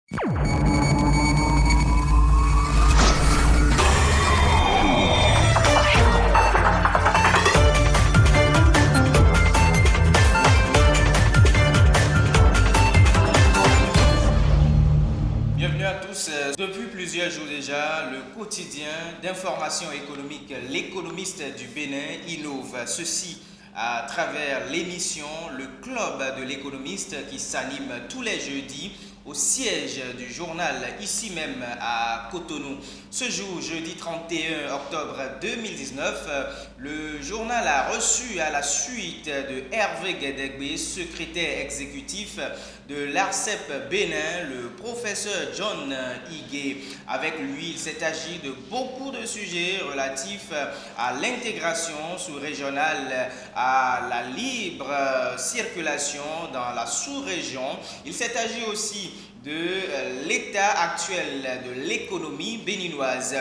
Bienvenue à tous. Depuis plusieurs jours déjà, le quotidien d'information économique L'Économiste du Bénin innove. Ceci à travers l'émission Le Club de l'Économiste qui s'anime tous les jeudis au siège du journal ici même à Cotonou. Ce jour, jeudi 31 octobre 2019, le journal a reçu à la suite de Hervé Guédégbé, secrétaire exécutif de l'ARCEP Bénin, le professeur John Igué. Avec lui, il s'est agi de beaucoup de sujets relatifs à l'intégration sous-régionale, à la libre circulation dans la sous-région. Il s'est agi aussi de l'état actuel de l'économie béninoise.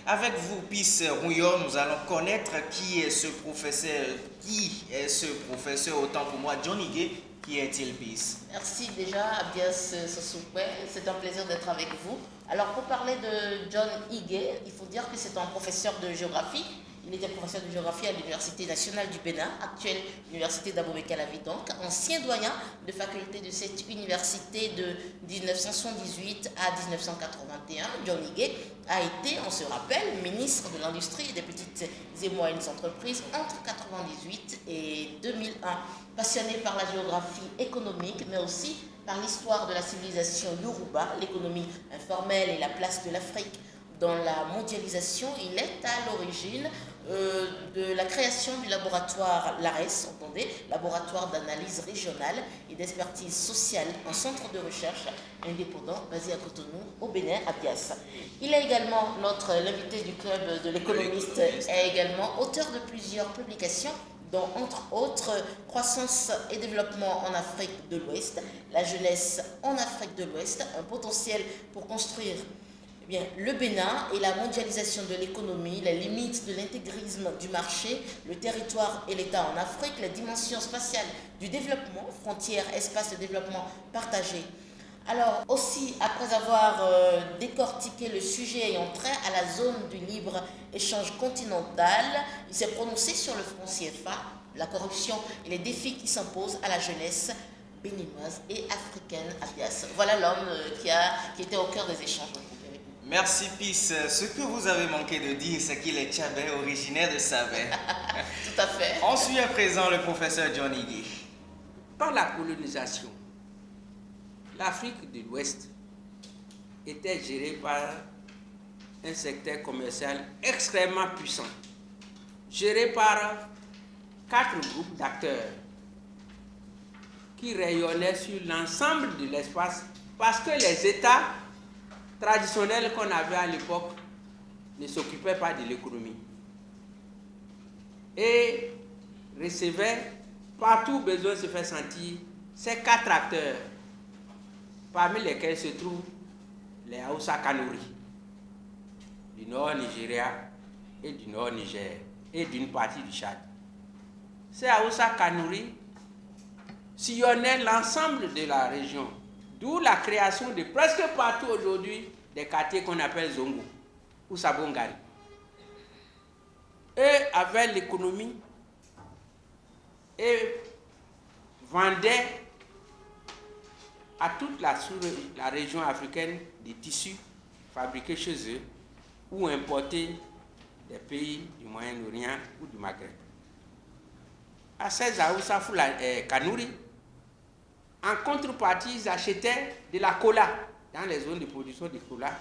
Avec vous, Pis Rouillon, nous allons connaître qui est ce professeur. Qui est ce professeur? Autant pour moi, John Igué. Qui est-il, Pis? Merci déjà, Abias Sossoupé. C'est un plaisir d'être avec vous. Alors, pour parler de John Igué, il faut dire que c'est un professeur de géographie. Il était professeur de géographie à l'Université nationale du Bénin, actuelle Université d'Abomey-Calavi, donc ancien doyen de faculté de cette université de 1978 à 1981. John Igué a été, on se rappelle, ministre de l'Industrie et des petites et moyennes entreprises entre 1998 et 2001. Passionné par la géographie économique, mais aussi par l'histoire de la civilisation Yoruba, l'économie informelle et la place de l'Afrique dans la mondialisation, il est à l'origine de la création du laboratoire LARES, entendez, laboratoire d'analyse régionale et d'expertise sociale, un centre de recherche indépendant basé à Cotonou, au Bénin, à Bias. Il est également l'invité du club de l'économiste, est également auteur de plusieurs publications dont entre autres croissance et développement en Afrique de l'Ouest, la jeunesse en Afrique de l'Ouest, un potentiel pour construire le Bénin et la mondialisation de l'économie, les limites de l'intégrisme du marché, le territoire et l'État en Afrique, les dimensions spatiales du développement, frontières, espaces de développement partagés. Alors aussi, après avoir décortiqué le sujet ayant trait à la zone du libre-échange continental, il s'est prononcé sur le franc CFA, la corruption et les défis qui s'imposent à la jeunesse béninoise et africaine. Voilà l'homme qui était au cœur des échanges. Merci, Pis. Ce que vous avez manqué de dire, c'est qu'il est tchabé, originaire de Sabé. Tout à fait. On suit à présent le professeur John Igué. Par la colonisation, l'Afrique de l'Ouest était gérée par un secteur commercial extrêmement puissant, géré par 4 groupes d'acteurs qui rayonnaient sur l'ensemble de l'espace parce que les États traditionnels qu'on avait à l'époque ne s'occupaient pas de l'économie et recevaient partout où besoin se fait sentir ces 4 acteurs, parmi lesquels se trouvent les Hausa Kanuri du nord Nigeria et du nord Niger et d'une partie du Tchad. Ces Hausa Kanuri sillonnaient l'ensemble de la région, d'où la création de presque partout aujourd'hui des quartiers qu'on appelle Zongo ou Sabongari. Eux avaient l'économie et vendaient à toute la région africaine des tissus fabriqués chez eux ou importés des pays du Moyen-Orient ou du Maghreb. À ces Hausa Kanuri, en contrepartie, ils achetaient de la cola dans les zones de production de cola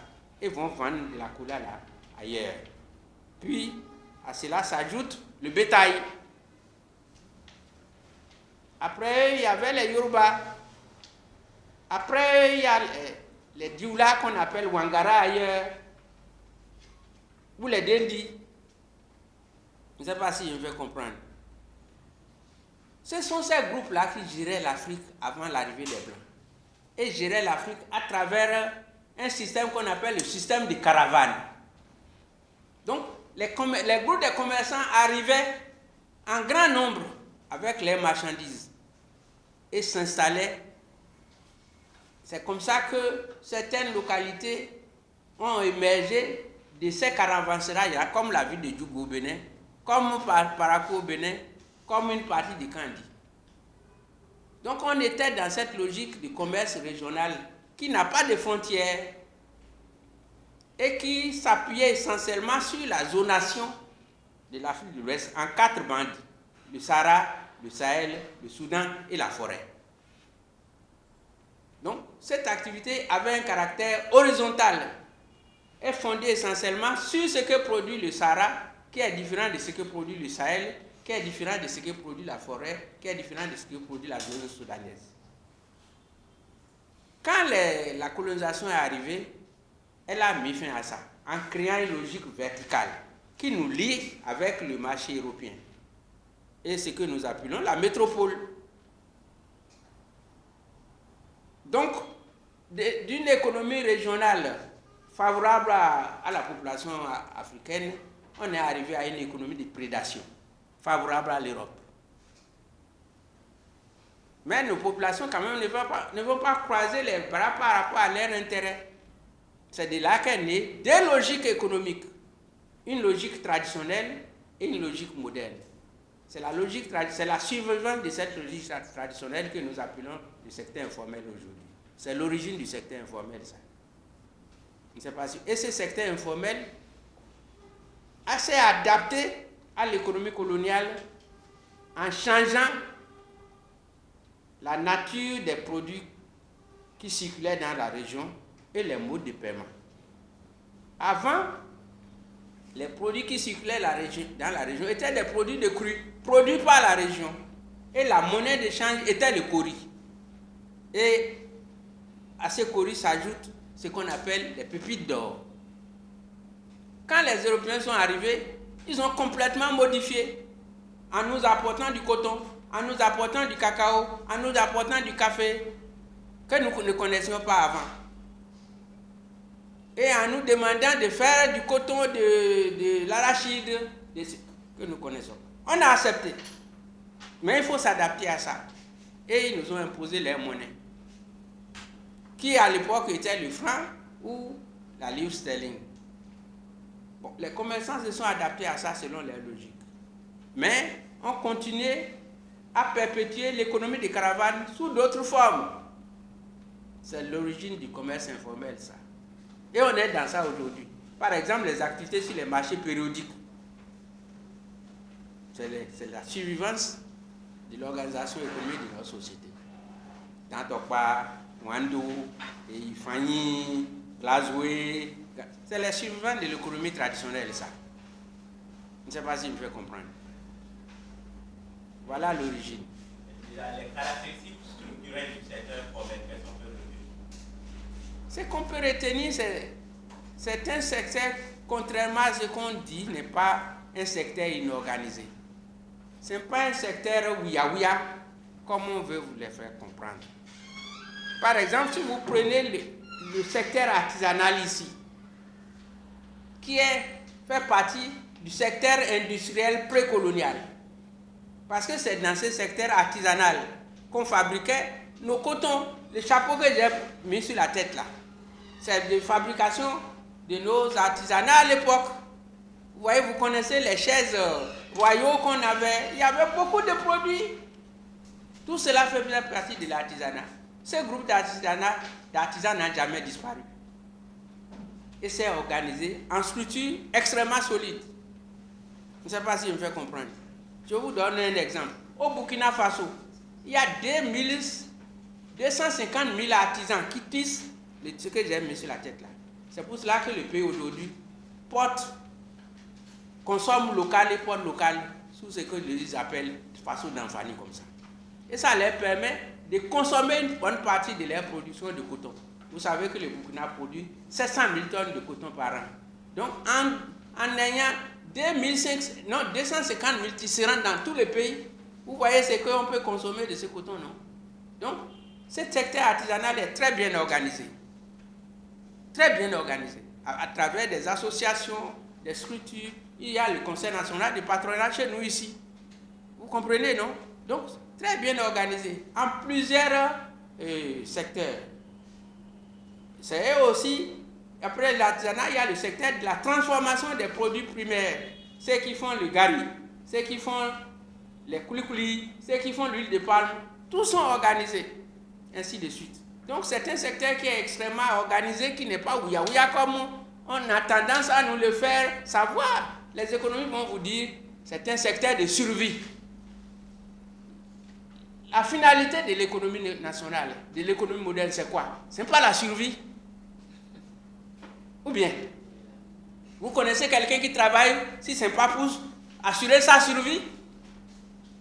et vont vendre de la cola là, ailleurs. Puis, à cela s'ajoute le bétail. Après, il y avait les Yoruba. Après, il y a les Dioula qu'on appelle Wangara ailleurs. Ou les Dendi. Je ne sais pas si je me fais comprendre. Ce sont ces groupes-là qui géraient l'Afrique avant l'arrivée des Blancs. Et géraient l'Afrique à travers un système qu'on appelle le système de caravane. Donc, les groupes de commerçants arrivaient en grand nombre avec les marchandises et s'installaient C'est comme ça que certaines localités ont émergé de ces caravansérails, comme la ville de Djougou au Bénin, comme Parakou au Bénin, comme une partie de Kandi. Donc on était dans cette logique de commerce régional qui n'a pas de frontières et qui s'appuyait essentiellement sur la zonation de l'Afrique de l'Ouest en 4 bandes, le Sahara, le Sahel, le Soudan et la forêt. Donc cette activité avait un caractère horizontal et fondée essentiellement sur ce que produit le Sahara, qui est différent de ce que produit le Sahel, qui est différent de ce que produit la forêt, qui est différent de ce que produit la zone soudanaise. Quand la colonisation est arrivée, elle a mis fin à ça, en créant une logique verticale qui nous lie avec le marché européen et ce que nous appelons la métropole. Donc, d'une économie régionale favorable à la population africaine, on est arrivé à une économie de prédation favorable à l'Europe. Mais nos populations, quand même, ne vont pas croiser les bras par rapport à leur intérêt. C'est de là qu'est née deux logiques économiques, une logique traditionnelle et une logique moderne. C'est la survivance de cette logique traditionnelle que nous appelons le secteur informel aujourd'hui. C'est l'origine du secteur informel, ça. Je ne sais pas si... Et ce secteur informel s'est adapté à l'économie coloniale en changeant la nature des produits qui circulaient dans la région et les modes de paiement. Avant, les produits qui circulaient dans la région étaient des produits de cru, produits par la région. Et la monnaie d'échange était le kori. Et à ce kori s'ajoute ce qu'on appelle les pépites d'or. Quand les Européens sont arrivés, ils ont complètement modifié en nous apportant du coton, en nous apportant du cacao, en nous apportant du café que nous ne connaissions pas avant. Et en nous demandant de faire du coton, de l'arachide, que nous connaissons. On a accepté. Mais il faut s'adapter à ça. Et ils nous ont imposé leur monnaie, qui à l'époque était le franc ou la livre sterling. Bon, les commerçants se sont adaptés à ça selon leur logique. Mais on continuait à perpétuer l'économie des caravanes sous d'autres formes. C'est l'origine du commerce informel, ça. Et on est dans ça aujourd'hui. Par exemple, les activités sur les marchés périodiques. C'est la survivance de l'organisation économique de notre société. Tantokpa, Wando, Ifani, Glasgow, c'est la survivance de l'économie traditionnelle, ça. Je ne sais pas si je me fais comprendre. Voilà l'origine. Les caractéristiques structurelles du secteur informel, quelles sont les retenues? Ce qu'on peut retenir, c'est un secteur, contrairement à ce qu'on dit, n'est pas un secteur inorganisé. Ce n'est pas un secteur ouïa-ouïa, comme on veut vous le faire comprendre. Par exemple, si vous prenez le secteur artisanal ici, qui fait partie du secteur industriel précolonial, parce que c'est dans ce secteur artisanal qu'on fabriquait nos cotons, les chapeaux que j'ai mis sur la tête là. C'est de fabrication de nos artisanats à l'époque. Vous voyez, vous connaissez les chaises royaux qu'on avait. Il y avait beaucoup de produits. Tout cela fait partie de l'artisanat. Ce groupe d'artisans n'a jamais disparu. Et c'est organisé en structure extrêmement solide. Je ne sais pas si je me fais comprendre. Je vous donne un exemple. Au Burkina Faso, il y a 250 000 artisans qui tissent ce que j'ai mis sur la tête là. C'est pour cela que le pays aujourd'hui consomme local et porte local sous ce que les appellent façon d'enfanie comme ça. Et ça leur permet de consommer une bonne partie de leur production de coton. Vous savez que le Burkina produit 700 000 tonnes de coton par an. Donc en ayant 250 000 tisserands dans tous les pays, vous voyez ce qu'on peut consommer de ce coton, non? Donc, ce secteur artisanal est très bien organisé. Très bien organisé. À travers des associations, des structures. Il y a le Conseil national du patronat chez nous ici. Vous comprenez, non? Donc, très bien organisé. En plusieurs secteurs. c'est eux aussi. Après l'artisanat, il y a le secteur de la transformation des produits primaires. Ceux qui font le gari, ceux qui font les koulikoulis, ceux qui font l'huile de palme, tous sont organisés, ainsi de suite. Donc c'est un secteur qui est extrêmement organisé, qui n'est pas ouïa-ouïa comme on a tendance à nous le faire savoir. Les économistes vont vous dire, c'est un secteur de survie. La finalité de l'économie nationale, de l'économie moderne, c'est quoi? Ce n'est pas la survie. Ou bien, vous connaissez quelqu'un qui travaille, si ce n'est pas pour assurer sa survie?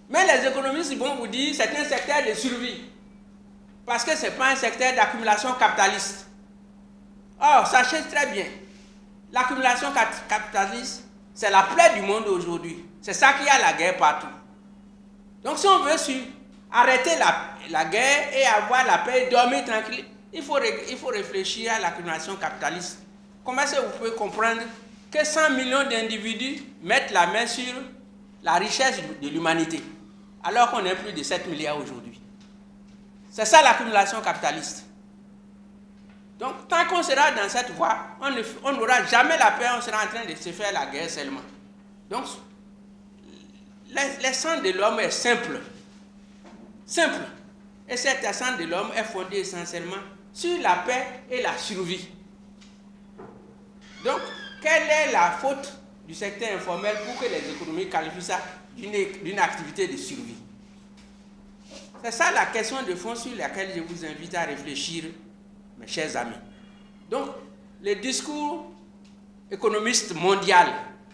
Mais les économistes vont vous dire, c'est un secteur de survie. Parce que ce n'est pas un secteur d'accumulation capitaliste. Or, sachez très bien, l'accumulation capitaliste, c'est la plaie du monde aujourd'hui. C'est ça qui a la guerre partout. Donc si on veut arrêter la guerre et avoir la paix et dormir tranquille, il faut réfléchir à l'accumulation capitaliste. Comment est-ce que vous pouvez comprendre que 100 millions d'individus mettent la main sur la richesse de l'humanité, alors qu'on est plus de 7 milliards aujourd'hui? C'est ça l'accumulation capitaliste. Donc, tant qu'on sera dans cette voie, on n'aura jamais la paix, on sera en train de se faire la guerre seulement. Donc, l'essence de l'homme est simple. Simple. Et cette essence de l'homme est fondée essentiellement sur la paix et la survie. Donc, quelle est la faute du secteur informel pour que les économies qualifient ça d'une activité de survie? C'est ça la question de fond sur laquelle je vous invite à réfléchir, mes chers amis. Donc, le discours économiste mondial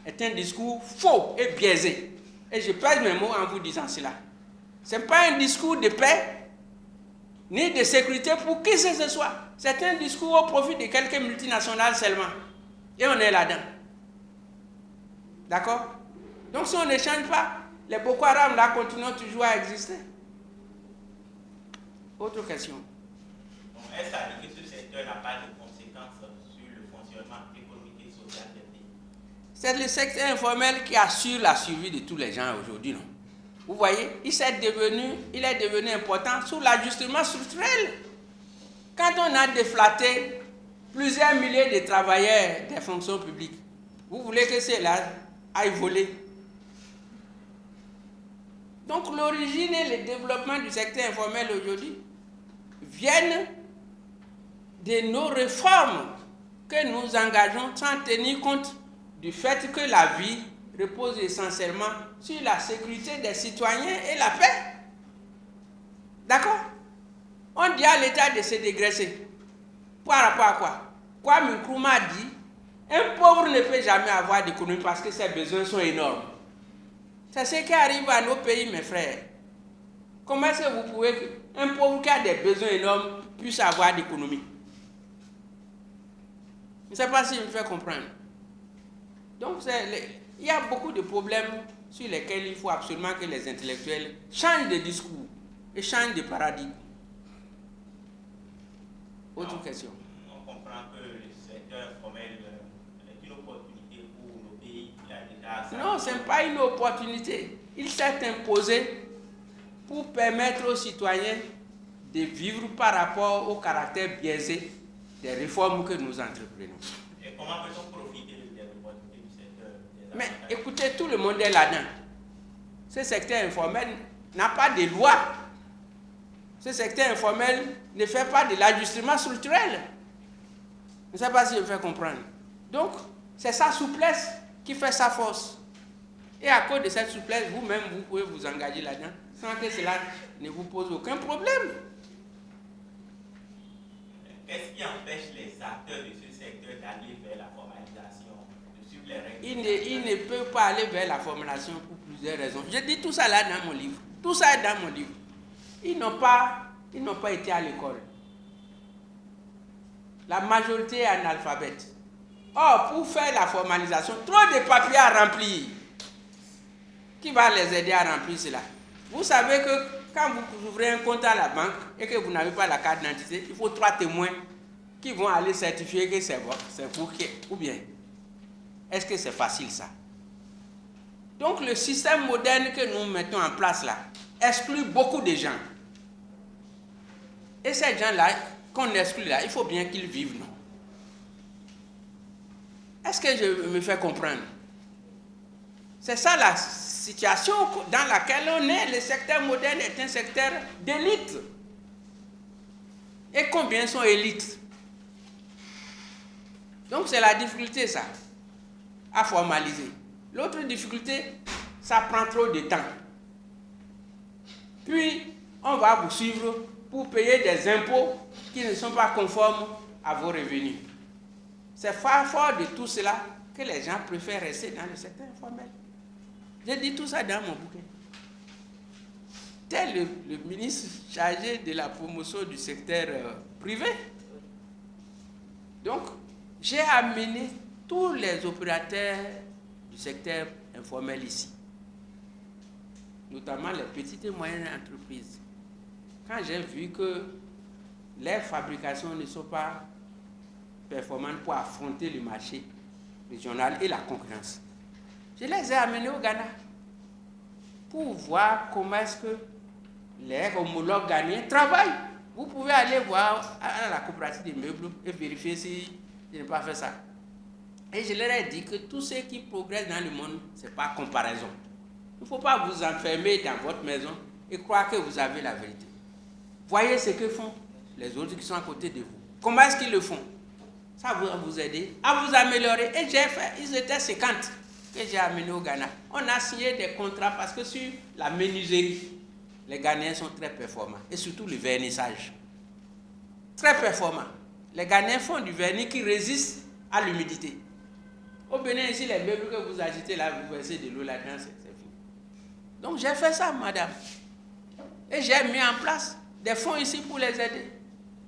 est un discours faux et biaisé. Et je pèse mes mots en vous disant cela. Ce n'est pas un discours de paix, ni de sécurité pour qui que ce soit. C'est un discours au profit de quelques multinationales seulement. Et on est là-dedans. D'accord? Donc si on ne change pas, les Boko Haram là continuent toujours à exister. Autre question. Est-ce à dire que ce secteur n'a pas de conséquences sur le fonctionnement économique et social des pays? C'est le secteur informel qui assure la survie de tous les gens aujourd'hui, non? Vous voyez, il est devenu important sous l'ajustement structurel. Quand on a déflaté plusieurs milliers de travailleurs des fonctions publiques, vous voulez que ceux-là aillent voler? Donc l'origine et le développement du secteur informel aujourd'hui viennent de nos réformes que nous engageons sans tenir compte du fait que la vie repose essentiellement sur la sécurité des citoyens et la paix. D'accord? On dit à l'État de se dégraisser. Par rapport à quoi? Kwame Nkrumah dit, un pauvre ne peut jamais avoir d'économie parce que ses besoins sont énormes. C'est ce qui arrive à nos pays, mes frères. Comment est-ce que vous pouvez qu'un pauvre qui a des besoins énormes puisse avoir d'économie? Je ne sais pas si je me fais comprendre. Donc, il y a beaucoup de problèmes sur lesquels il faut absolument que les intellectuels changent de discours et changent de paradigme. Autre question. On comprend que le secteur informel est une opportunité pour nos pays. Non, ce n'est pas une opportunité. Il s'est imposé pour permettre aux citoyens de vivre par rapport au caractère biaisé des réformes que nous entreprenons. Et comment peut-on profiter des opportunités du secteur? Mais écoutez, tout le monde est là-dedans. Ce secteur informel n'a pas de loi. Ce secteur informel ne fait pas de l'ajustement structurel. Je ne sais pas si je me fais comprendre. Donc, c'est sa souplesse qui fait sa force. Et à cause de cette souplesse, vous-même, vous pouvez vous engager là-dedans sans que cela ne vous pose aucun problème. Qu'est-ce qui empêche les acteurs de ce secteur d'aller vers la formalisation, de suivre les règles? Il ne peut pas aller vers la formalisation pour plusieurs raisons. Je dis tout ça là dans mon livre. Tout ça est dans mon livre. Ils n'ont pas été à l'école. La majorité est analphabète. Or, pour faire la formalisation, trop de papiers à remplir. Qui va les aider à remplir cela? Vous savez que quand vous ouvrez un compte à la banque et que vous n'avez pas la carte d'identité, il faut 3 témoins qui vont aller certifier que c'est vous qui... Ou bien, est-ce que c'est facile ça? Donc le système moderne que nous mettons en place là exclut beaucoup de gens. Et ces gens-là, qu'on exclut là, il faut bien qu'ils vivent, non? Est-ce que je me fais comprendre? C'est ça la situation dans laquelle on est. Le secteur moderne est un secteur d'élite. Et combien sont élites? Donc c'est la difficulté, ça, à formaliser. L'autre difficulté, ça prend trop de temps. Puis, on va vous suivre pour payer des impôts qui ne sont pas conformes à vos revenus. C'est fort de tout cela que les gens préfèrent rester dans le secteur informel. J'ai dit tout ça dans mon bouquin. Tel le ministre chargé de la promotion du secteur privé. Donc, j'ai amené tous les opérateurs du secteur informel ici, notamment les petites et moyennes entreprises. Quand j'ai vu que les fabrications ne sont pas performantes pour affronter le marché régional et la concurrence, je les ai amenés au Ghana pour voir comment est-ce que les homologues ghanéens travaillent. Vous pouvez aller voir à la coopérative des meubles et vérifier si je n'ai pas fait ça. Et je leur ai dit que tout ce qui progresse dans le monde, ce n'est pas comparaison. Il ne faut pas vous enfermer dans votre maison et croire que vous avez la vérité. Voyez ce que font les autres qui sont à côté de vous. Comment est-ce qu'ils le font? Ça va vous aider à vous améliorer. Et j'ai fait, ils étaient 50 que j'ai amenés au Ghana. On a signé des contrats parce que sur la menuiserie, les Ghanéens sont très performants. Et surtout le vernissage. Très performants. Les Ghanéens font du vernis qui résiste à l'humidité. Au Bénin, ici, les meubles que vous agitez là, vous versez de l'eau là-dedans, c'est fini. Donc j'ai fait ça, madame. Et j'ai mis en place des fonds ici pour les aider.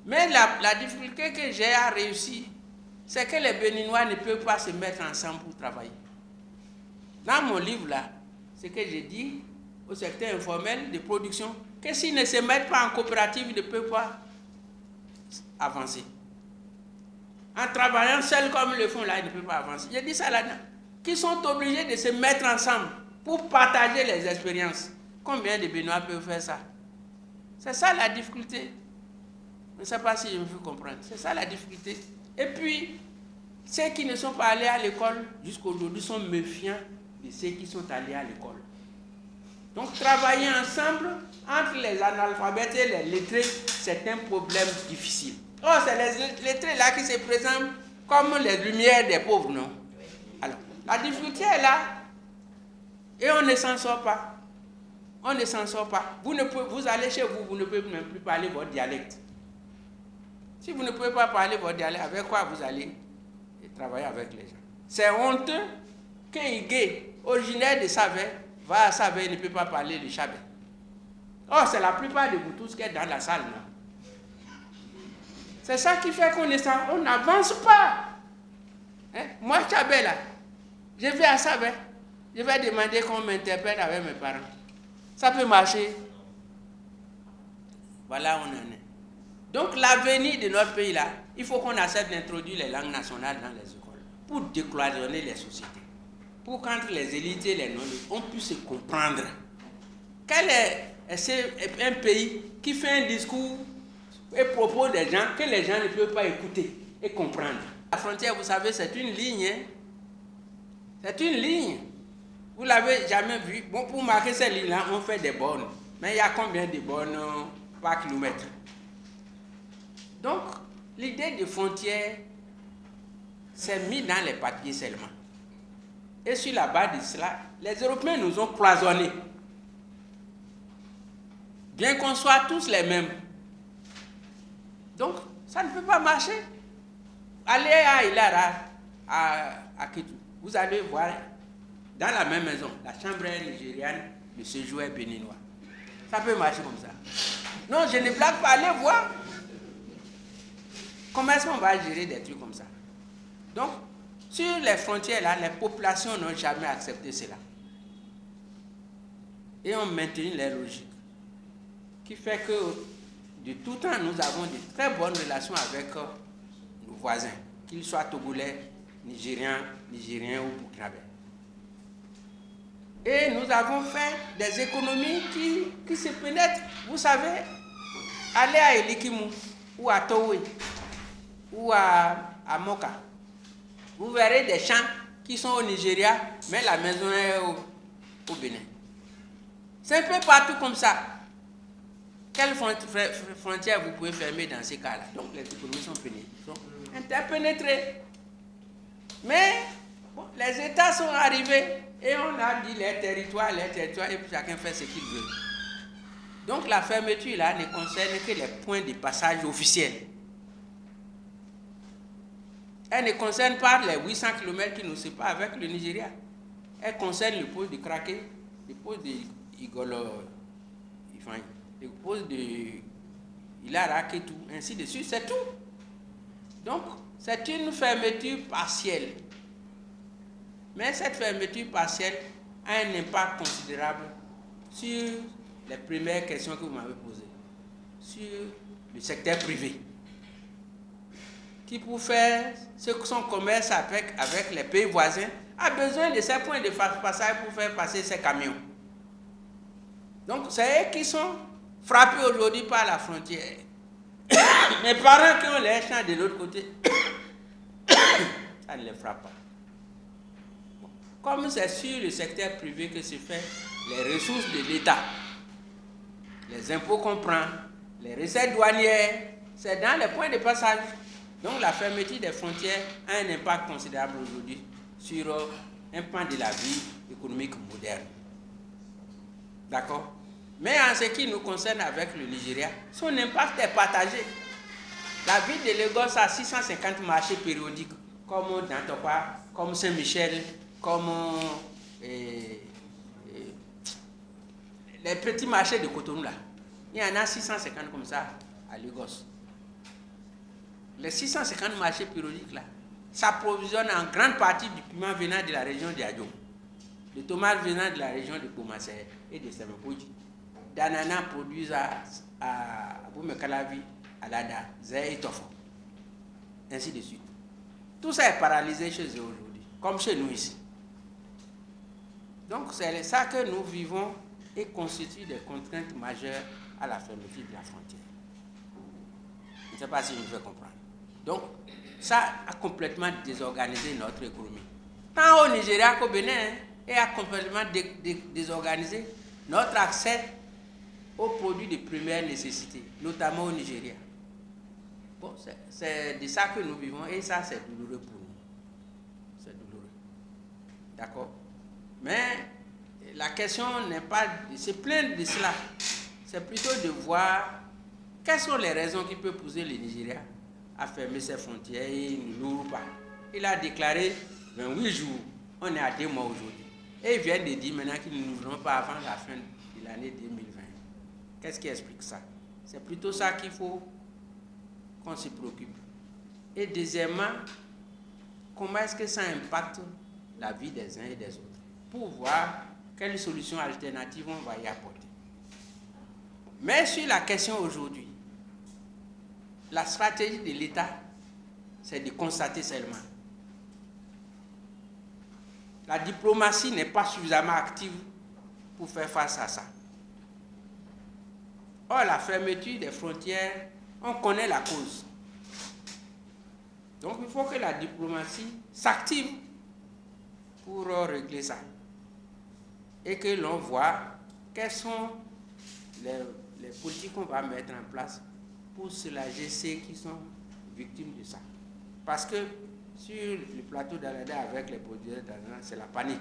Mais la difficulté que j'ai à réussir, c'est que les Béninois ne peuvent pas se mettre ensemble pour travailler. Dans mon livre là, ce que j'ai dit au secteur informel de production, que s'ils ne se mettent pas en coopérative, ils ne peuvent pas avancer. En travaillant seul comme ils le font là, ils ne peuvent pas avancer. J'ai dit ça là-dedans. Qu'ils sont obligés de se mettre ensemble pour partager les expériences. Combien de Béninois peuvent faire ça? C'est ça la difficulté. Je ne sais pas si je me fais comprendre. C'est ça la difficulté. Et puis, ceux qui ne sont pas allés à l'école jusqu'aujourd'hui sont méfiants de ceux qui sont allés à l'école. Donc, travailler ensemble entre les analphabètes et les lettrés, c'est un problème difficile. Oh, c'est les lettrés là qui se présentent comme les lumières des pauvres, non? Alors, la difficulté est là et on ne s'en sort pas. On ne s'en sort pas. Vous allez chez vous, vous ne pouvez même plus parler votre dialecte. Si vous ne pouvez pas parler votre dialecte, avec quoi vous allez travailler avec les gens? C'est honteux qu'un gay originaire de Savè va à Savè et ne peut pas parler le Chabè. Oh, c'est la plupart de vous tous qui êtes dans la salle, non? C'est ça qui fait qu'on n'avance pas. Hein? Moi, Chabè, là, je vais à Savè, je vais demander qu'on m'interprète avec mes parents. Ça peut marcher. Voilà, on en est. Donc, l'avenir de notre pays, là, il faut qu'on accepte d'introduire les langues nationales dans les écoles pour décloisonner les sociétés. Pour qu'entre les élites et les non-élites, on puisse se comprendre. Quel est un pays qui fait un discours et propose des gens que les gens ne peuvent pas écouter et comprendre? La frontière, vous savez, c'est une ligne. Hein? C'est une ligne. Vous ne l'avez jamais vu. Bon, pour marquer cette ligne-là, on fait des bornes. Mais il y a combien de bornes par kilomètre? Donc, l'idée de frontière s'est mise dans les papiers seulement. Et sur la base de cela, les Européens nous ont cloisonnés. Bien qu'on soit tous les mêmes. Donc, ça ne peut pas marcher. Allez à Ilara, à Kétou. Vous allez voir, dans la même maison, la chambre est nigériane, le séjour est béninois. Ça peut marcher comme ça. Non, je ne blague pas, allez voir. Comment est-ce qu'on va gérer des trucs comme ça? Donc, sur les frontières, là, les populations n'ont jamais accepté cela. Et ont maintenu les logiques. Qui fait que, de tout temps, nous avons de très bonnes relations avec nos voisins, qu'ils soient togolais, nigériens ou burkinabés. Et nous avons fait des économies qui se pénètrent. Vous savez, aller à Elikimou, ou à Towe, ou à Moka, vous verrez des champs qui sont au Nigeria, mais la maison est au Bénin. C'est un peu partout comme ça. Quelle frontière vous pouvez fermer dans ces cas-là? Donc les économies sont interpénétrées. Mais bon, les États sont arrivés et on a dit les territoires, et puis chacun fait ce qu'il veut. Donc la fermeture là ne concerne que les points de passage officiels. Elle ne concerne pas les 800 km qui nous séparent avec le Nigeria. Elle concerne le pôle de Kraké, le pôle de Igolo, le pôle de Ilara, et tout, ainsi de suite, c'est tout. Donc, c'est une fermeture partielle. Mais cette fermeture partielle a un impact considérable sur les premières questions que vous m'avez posées, sur le secteur privé, qui pour faire son commerce avec les pays voisins a besoin de ces points de passage pour faire passer ses camions. Donc c'est eux qui sont frappés aujourd'hui par la frontière. Mes parents qui ont les champs de l'autre côté, ça ne les frappe pas. Bon. Comme c'est sur le secteur privé que se fait les ressources de l'État, les impôts qu'on prend, les recettes douanières, c'est dans les points de passage. Donc la fermeture des frontières a un impact considérable aujourd'hui sur un pan de la vie économique moderne. D'accord? Mais en ce qui nous concerne avec le Nigeria, son impact est partagé. La ville de Lagos a 650 marchés périodiques, comme Dantopa, comme Saint-Michel, comme les petits marchés de Cotonou là. Il y en a 650 comme ça à Lagos. Les 650 marchés périodiques là s'approvisionnent en grande partie du piment venant de la région de Adjong, de tomates venant de la région de Komassé et de Semekoji, d'ananas produits à Boumekalavi, à Lada, Zé et Tofo, ainsi de suite. Tout ça est paralysé chez eux aujourd'hui, comme chez nous ici. Donc c'est ça que nous vivons et constitue des contraintes majeures à la fermeture de la frontière. Je ne sais pas si je me fais comprendre. Donc, ça a complètement désorganisé notre économie. Tant au Nigeria qu'au Bénin, et a complètement désorganisé notre accès aux produits de première nécessité, notamment au Nigeria. Bon, c'est de ça que nous vivons et ça, c'est douloureux pour nous. C'est douloureux. D'accord? Mais la question n'est pas de se plaindre de cela. C'est plutôt de voir quelles sont les raisons qui peuvent pousser le Nigeria à fermer ses frontières et il ne l'ouvre pas. Il a déclaré 28 jours, on est à 2 mois aujourd'hui. Et il vient de dire maintenant qu'ils ne l'ouvriront pas avant la fin de l'année 2020. Qu'est-ce qui explique ça? C'est plutôt ça qu'il faut qu'on se préoccupe. Et deuxièmement, comment est-ce que ça impacte la vie des uns et des autres? Pour voir quelles solutions alternatives on va y apporter. Mais sur la question aujourd'hui, la stratégie de l'État, c'est de constater seulement. La diplomatie n'est pas suffisamment active pour faire face à ça. Or, la fermeture des frontières, on connaît la cause. Donc, il faut que la diplomatie s'active pour régler ça. Et que l'on voit quelles sont les politiques qu'on va mettre en place pour soulager ceux qui sont victimes de ça. Parce que sur le plateau d'Alada avec les producteurs d'ananas, c'est la panique.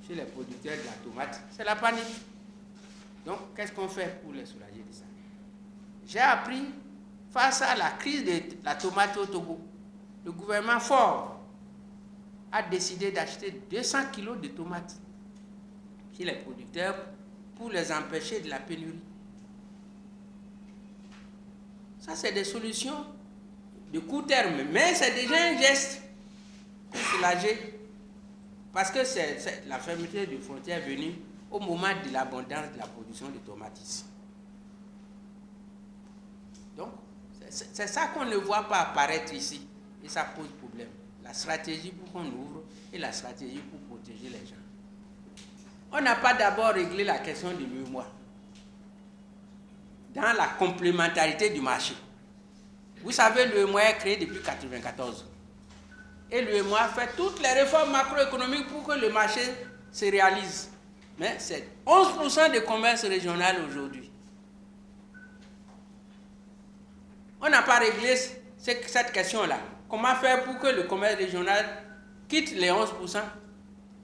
Chez les producteurs de la tomate, c'est la panique. Donc, qu'est-ce qu'on fait pour les soulager de ça? J'ai appris, face à la crise de la tomate au Togo, le gouvernement fort a décidé d'acheter 200 kilos de tomates chez les producteurs pour les empêcher de la pénurie. Ça, c'est des solutions de court terme, mais c'est déjà un geste pour soulager, parce que c'est la fermeture des frontières venue au moment de l'abondance de la production de tomates ici. Donc, c'est ça qu'on ne voit pas apparaître ici, et ça pose problème. La stratégie pour qu'on ouvre et la stratégie pour protéger les gens. On n'a pas d'abord réglé la question de l'UEMOA dans la complémentarité du marché. Vous savez, l'UEMOA est créé depuis 1994. Et l'UEMOA fait toutes les réformes macroéconomiques pour que le marché se réalise. Mais c'est 11% de commerce régional aujourd'hui. On n'a pas réglé cette question-là. Comment faire pour que le commerce régional quitte les 11%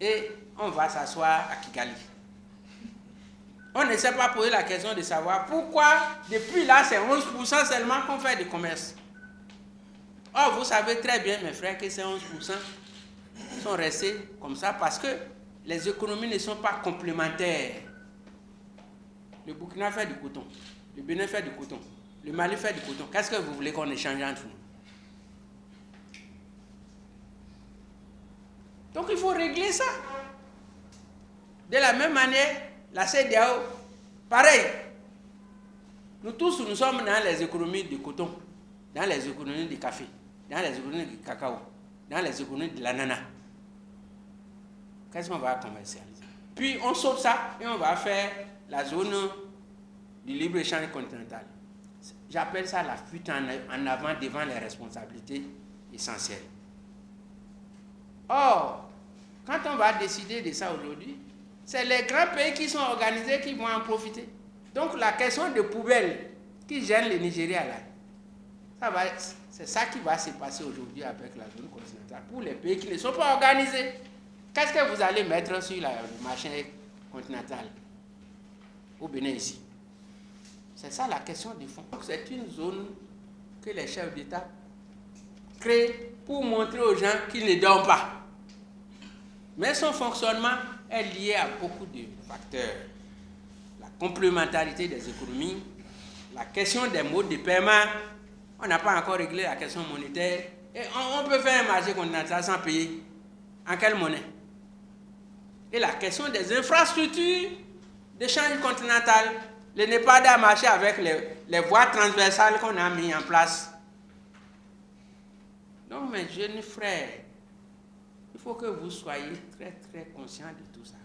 et on va s'asseoir à Kigali? On ne s'est pas posé la question de savoir pourquoi, depuis là, c'est 11% seulement qu'on fait du commerce. Or, vous savez très bien, mes frères, que ces 11% sont restés comme ça parce que les économies ne sont pas complémentaires. Le Burkina fait du coton, le Bénin fait du coton, le Mali fait du coton. Qu'est-ce que vous voulez qu'on échange entre nous? Donc, il faut régler ça. De la même manière, la CEDEAO, pareil. Nous tous, nous sommes dans les économies du coton, dans les économies du café, dans les économies du cacao, dans les économies de l'ananas. Qu'est-ce qu'on va commercialiser? Puis on saute ça et on va faire la zone du libre-échange continental. J'appelle ça la fuite en avant devant les responsabilités essentielles. Or, quand on va décider de ça aujourd'hui, c'est les grands pays qui sont organisés qui vont en profiter. Donc la question de poubelle qui gêne le Nigeria là, c'est ça qui va se passer aujourd'hui avec la zone continentale. Pour les pays qui ne sont pas organisés, qu'est-ce que vous allez mettre sur le marché continental au Bénin ici? C'est ça la question du fond. C'est une zone que les chefs d'État créent pour montrer aux gens qu'ils ne dorment pas. Mais son fonctionnement est lié à beaucoup de facteurs. La complémentarité des économies, la question des modes de paiement. On n'a pas encore réglé la question monétaire. Et on peut faire un marché continental sans payer. En quelle monnaie? Et la question des infrastructures d'échange continental. Le NEPAD a marché avec les voies transversales qu'on a mis en place. Donc, mes jeunes frères, il faut que vous soyez très, très conscients de tout ça.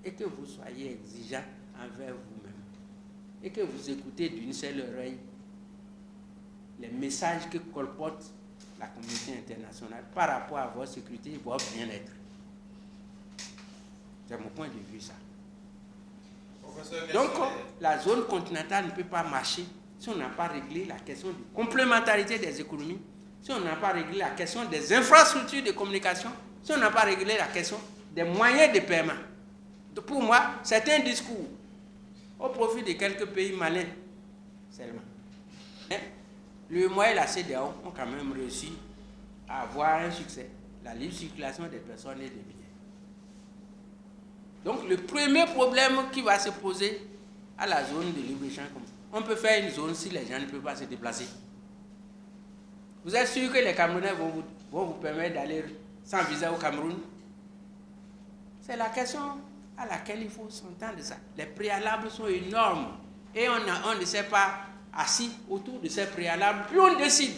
Et que vous soyez exigeants envers vous-même. Et que vous écoutez d'une seule oreille les messages que colporte la communauté internationale par rapport à votre sécurité et votre bien-être. C'est mon point de vue, ça. Donc, la zone continentale ne peut pas marcher si on n'a pas réglé la question de complémentarité des économies, si on n'a pas réglé la question des infrastructures de communication, si on n'a pas réglé la question des moyens de paiement. Donc, pour moi, c'est un discours au profit de quelques pays malins seulement. L'UEMOA et la CEDEAO ont quand même réussi à avoir un succès, la libre circulation des personnes et des biens. Donc le premier problème qui va se poser à la zone de libre-échange, on peut faire une zone si les gens ne peuvent pas se déplacer. Vous êtes sûr que les Camerounais vont vous permettre d'aller sans visa au Cameroun? C'est la question à laquelle il faut s'entendre ça. Les préalables sont énormes et on ne s'est pas assis autour de ces préalables, puis on décide.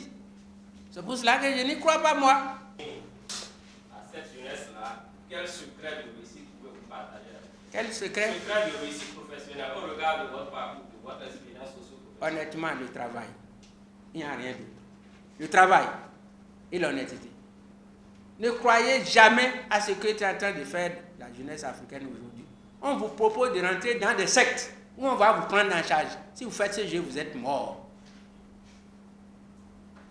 C'est pour cela que je n'y crois pas, moi. À cette jeunesse-là, quel secret de réussite pouvez-vous partager? Quel secret? Secret de réussite professionnelle au regard de votre parcours, de votre expérience socio-professionnelle. Honnêtement, le travail. Il n'y a rien d'autre. Le travail et l'honnêteté. Ne croyez jamais à ce que tu es en train de faire la jeunesse africaine aujourd'hui. On vous propose de rentrer dans des sectes où on va vous prendre en charge. Si vous faites ce jeu, vous êtes mort.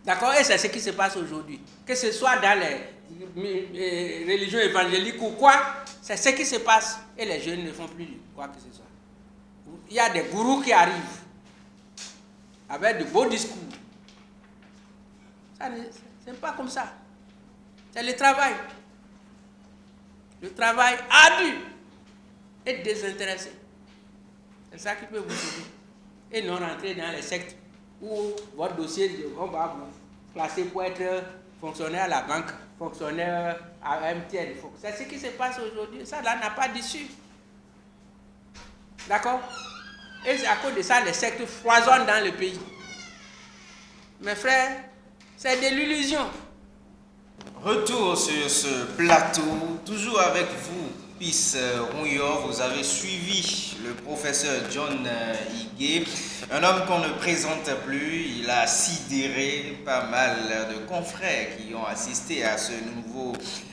D'accord? Et c'est ce qui se passe aujourd'hui. Que ce soit dans les religions évangéliques ou quoi, c'est ce qui se passe. Et les jeunes ne font plus quoi que ce soit. Il y a des gourous qui arrivent avec de beaux discours. Ça n'est pas comme ça. C'est le travail. Le travail ardu et désintéressé. C'est ça qui peut vous sauver. Et non rentrer dans les sectes où votre dossier, on va vous placer pour être fonctionnaire à la banque, fonctionnaire à MTN. C'est ce qui se passe aujourd'hui. Ça là n'a pas d'issue. D'accord? Et à cause de ça, les sectes foisonnent dans le pays. Mes frères, c'est de l'illusion. Retour sur ce plateau, toujours avec vous, Sulpice Rouillard, vous avez suivi le professeur John Higuet, un homme qu'on ne présente plus. Il a sidéré pas mal de confrères qui ont assisté à ce nouveau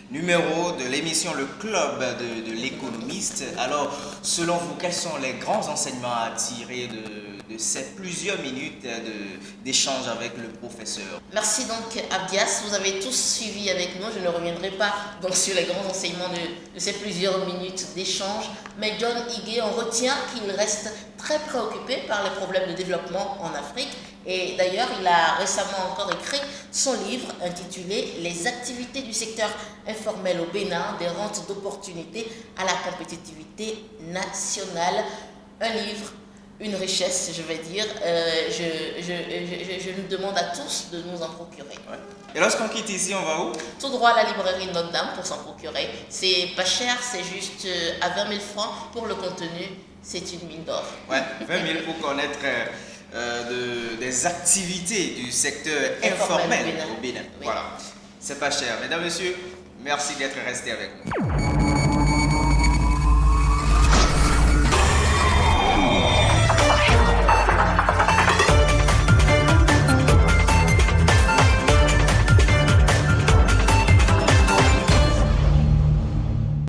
numéro de l'émission Le Club de l'économiste. Alors, selon vous, quels sont les grands enseignements à tirer de ces plusieurs minutes d'échange avec le professeur? Merci donc Abdias, vous avez tous suivi avec nous, je ne reviendrai pas donc sur les grands enseignements de ces plusieurs minutes d'échange, mais John Higuet, on retient qu'il reste très préoccupé par les problèmes de développement en Afrique, et d'ailleurs il a récemment encore écrit son livre intitulé Les activités du secteur informel au Bénin, des rentes d'opportunités à la compétitivité nationale, un livre, une richesse, je vais dire. Je nous demande à tous de nous en procurer. Ouais. Et lorsqu'on quitte ici, on va où? Tout droit à la librairie Notre-Dame pour s'en procurer. C'est pas cher, c'est juste à 20 000 francs pour le contenu. C'est une mine d'or. Ouais, 20 000 pour connaître des activités du secteur informel au Bénin. Oui. Voilà, c'est pas cher. Mesdames, Messieurs, merci d'être restés avec nous.